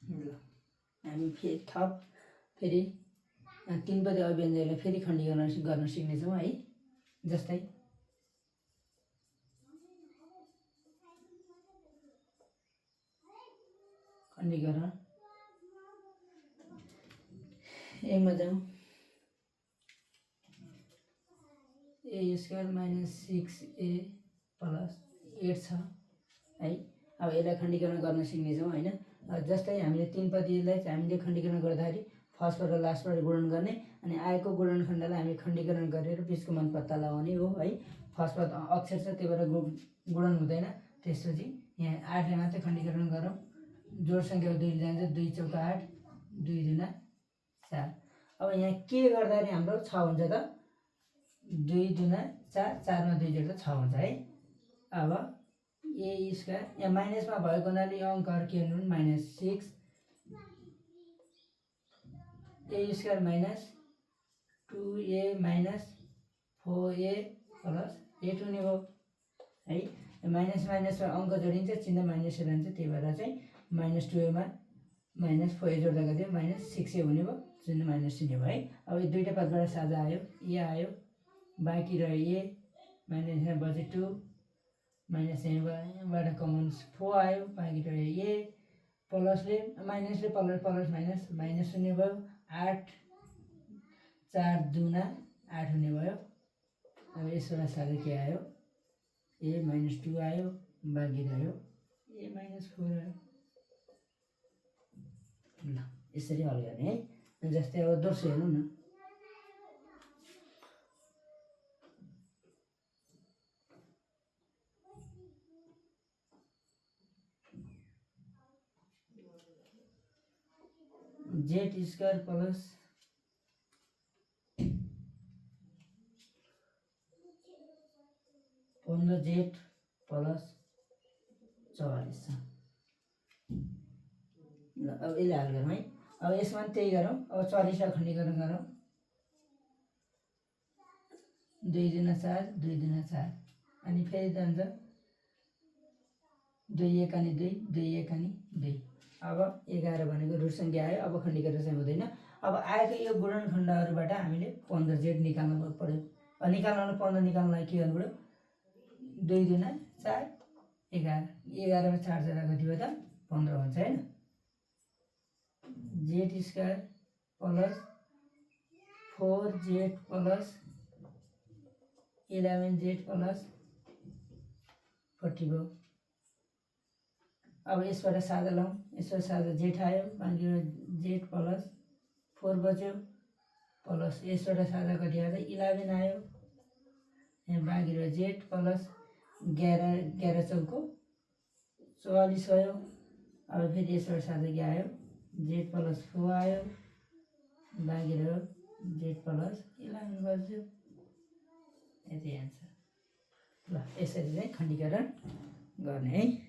ल हामी फेरि फेरि 3 पदी अव्यञ्जकलाई फेरि खण्डीकरण गर्न सिक्नेछौँ है। जस्तै खण्डीकरण एकमा जाउँ। a² - 6a + 8 छ है। अब यसलाई खण्डीकरण गर्न सिक्नेछौँ होइन। जस्तै हामीले 3 पदीलाई हामीले खण्डीकरण गर्दाखेरि फर्स्टबाट लास्टबाट गुणन गर्ने अनि आएको गुणनखण्डलाई हामी खण्डीकरण गरेर बिचको मान पत्ता लगाउने हो है। फर्स्टमा अक्षर छ त्यही भएर गुणन हुँदैन। त्यसपछि यहाँ 8ले मात्रै खण्डीकरण गरौँ। जोड सङ्ख्या 2 जान्छ, 2 चौका 8, 2 दुना 4। अब यहाँ के गर्दाखेरि हाम्रो 6 हुन्छ त? 2 दुना 4, 4 मा 2 जोड्दा 6 हुन्छ है। अब a² यहाँ माइनसमा भएको हुनाले यो अङ्कहरू के हुनु? -6 a² - 2a - 4a + 8 हुने भयो है। माइनस माइनसमा अङ्क जोडिन्छ, चिन्ह माइनस रहन्छ, त्यही भएर चाहिँ -2a मा -4a जोड्दा कति हो? -6a हुने भयो, चिन्ह माइनस हुने भयो है। अब यो दुईटा पदबाट साझा आयो, ए आयो, बाँकी रह्यो ए, माइनस यहाँ बचे 2, माइनस यहाँबाट कमन 4 आयो, बाँकी रह्यो ए, प्लसले माइनसले प्लस माइनस हुने भयो, 8, 4 दुना 8 हुने भयो। अब यसबाट साझा के आयो? a - 2 आयो, बाँकी रह्यो a - 4 आयो। ल यसरी हल गर्ने है। जस्तै अब दोस्रो हेर्नु न। z² + 15z + 44 छ। ल अब यसलाई हल गरौँ है। अब यसमा पनि त्यही गरौँ। अब 44 लाई खण्डीकरण गरौँ। 2 दुना 4, 2 दुना 4 अनि फेरि जान्छ 2 एकानी 2, 2 एकानी 2। अब 11 भनेको रुट सङ्ख्या आयो। अब खण्डीकरण चाहिँ हुँदैन। अब आएको यो गुणनखण्डहरूबाट हामीले 15z निकाल्नु पर्यो। निकाल्नु 15 निकाल्नलाई के गर्नु पर्यो? 2 दुना 4, 11, 11 मा 4 जोड्दा कति भयो त? 15 हुन्छ हैन। z² + 4z + 11z + 40 भयो। अब यसबाट साझा लाउँ। यसबाट साझा z आयो, बाँकी z + 4 बच्यो, प्लस यसबाट साझा कति आयो? 11 आयो, यहाँ बाँकी रह्यो z + 11 चौको 44 भयो। अब फेरि यसबाट साझा के आयो? z + 4 आयो, बाँकी रह्यो z + 11 बच्यो। यति आन्सर। ल यसरी चाहिँ खण्डीकरण गर्ने है।